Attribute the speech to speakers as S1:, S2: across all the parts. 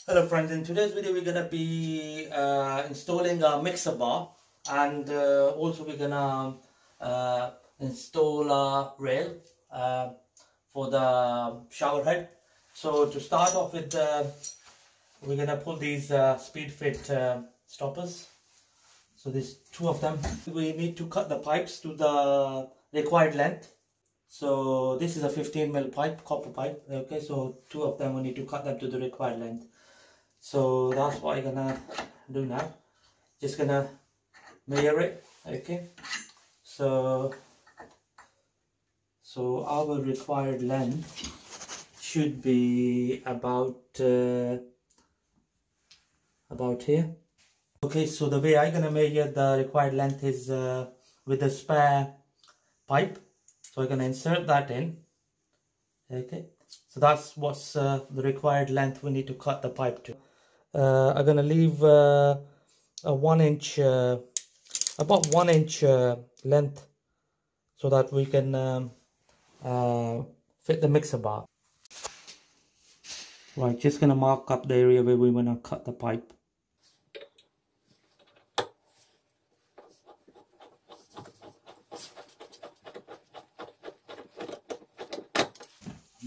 S1: Hello friends, in today's video we're gonna be installing a mixer bar, and also we're gonna install a rail for the shower head. So to start off with, we're gonna pull these speed fit stoppers. So there's two of them. We need to cut the pipes to the required length. So this is a 15mm pipe, copper pipe. Okay, so two of them we need to cut them to the required length. So that's what I'm gonna do now. Just gonna measure it. Okay, so our required length should be about here. Okay, so the way I'm gonna measure the required length is with a spare pipe. So I'm gonna insert that in. Okay, so that's what's the required length we need to cut the pipe to. I'm gonna leave a 1 inch, about 1 inch length, so that we can fit the mixer bar. Right, just gonna mark up the area where we wanna cut the pipe.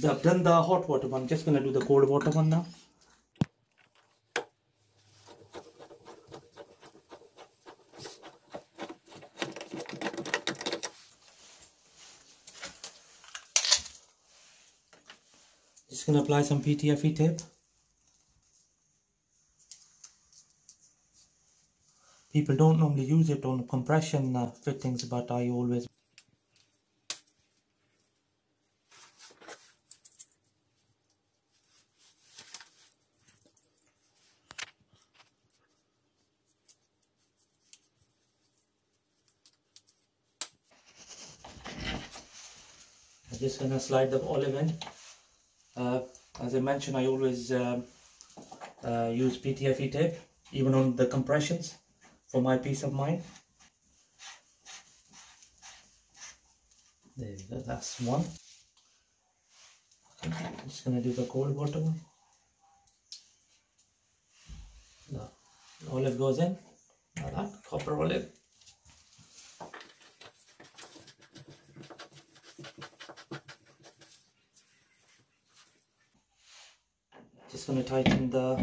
S1: I've done the hot water one, just gonna do the cold water one now. Just gonna apply some PTFE tape. People don't normally use it on compression fittings, but I always. I'm just gonna slide the olive in. As I mentioned, I always use PTFE tape, even on the compressions, for my peace of mind. There we go, that's one. Okay, I'm just gonna do the cold water one. The olive goes in, like that, copper olive. Just going to tighten the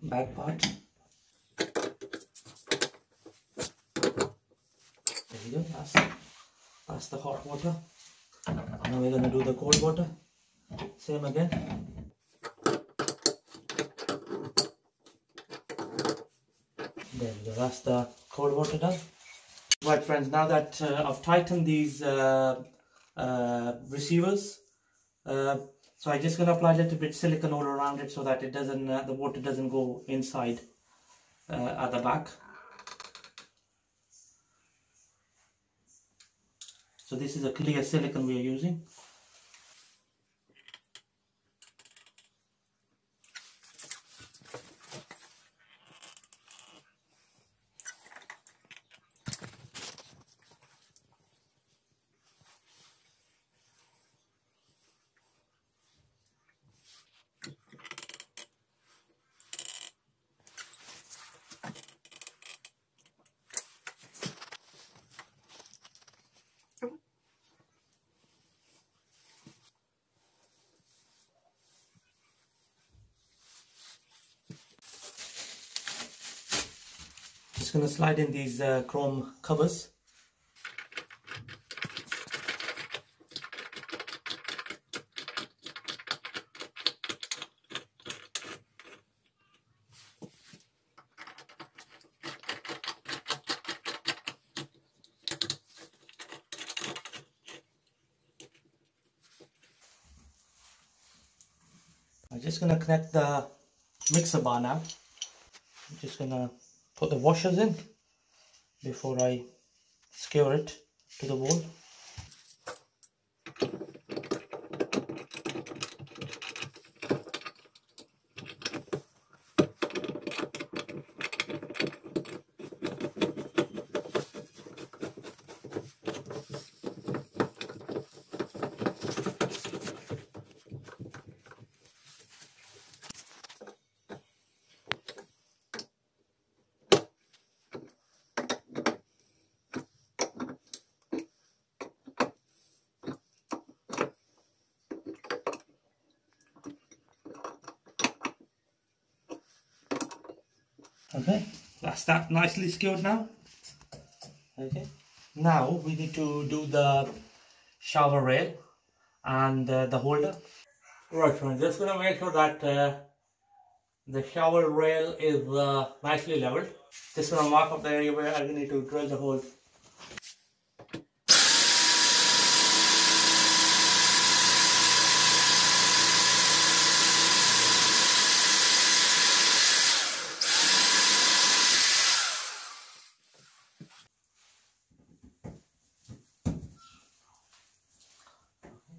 S1: back part. There you go, that's the hot water. Now we're going to do the cold water. Same again. There we go, that's the cold water done. Right friends, now that I've tightened these receivers, so I'm just going to apply a little bit silicone all around it, so that it doesn't, the water doesn't go inside at the back. So this is a clear silicone we are using. Just going to slide in these chrome covers. I'm just going to connect the mixer bar now. I'm just going to put the washers in before I skewer it to the wall. Okay, that's that nicely secured now. Okay, now we need to do the shower rail and the holder. Right, so I'm just gonna make sure that the shower rail is nicely leveled. Just gonna mark up the area where I need to drill the hole.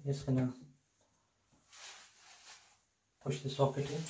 S1: Just gonna push the socket in.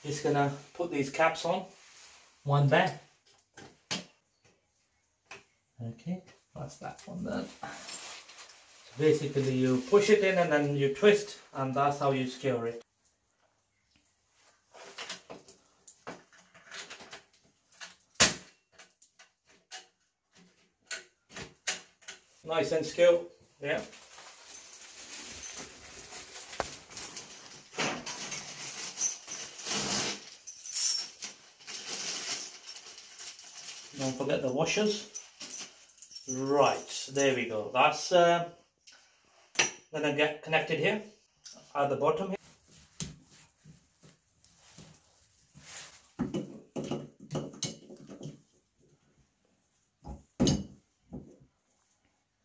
S1: Just gonna put these caps on, one there. Okay, that's that one then. So basically you push it in and then you twist, and that's how you secure it. Nice and secure, yeah. Don't forget the washers. Right, there we go. That's gonna get connected here at the bottom here.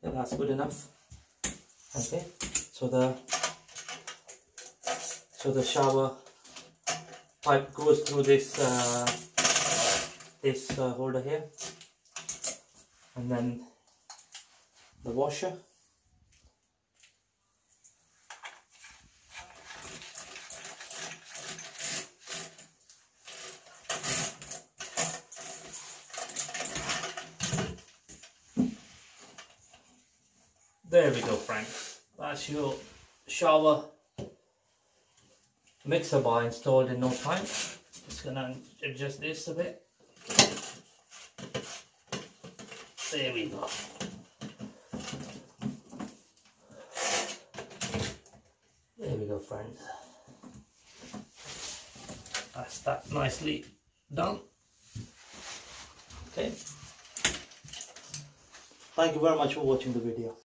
S1: Yeah, that's good enough. Okay, so the shower pipe goes through this holder here, and then the washer. There we go, friends. That's your shower mixer bar installed in no time. Just gonna adjust this a bit. There we go. There we go, friends. That's that nicely done. Okay. Thank you very much for watching the video.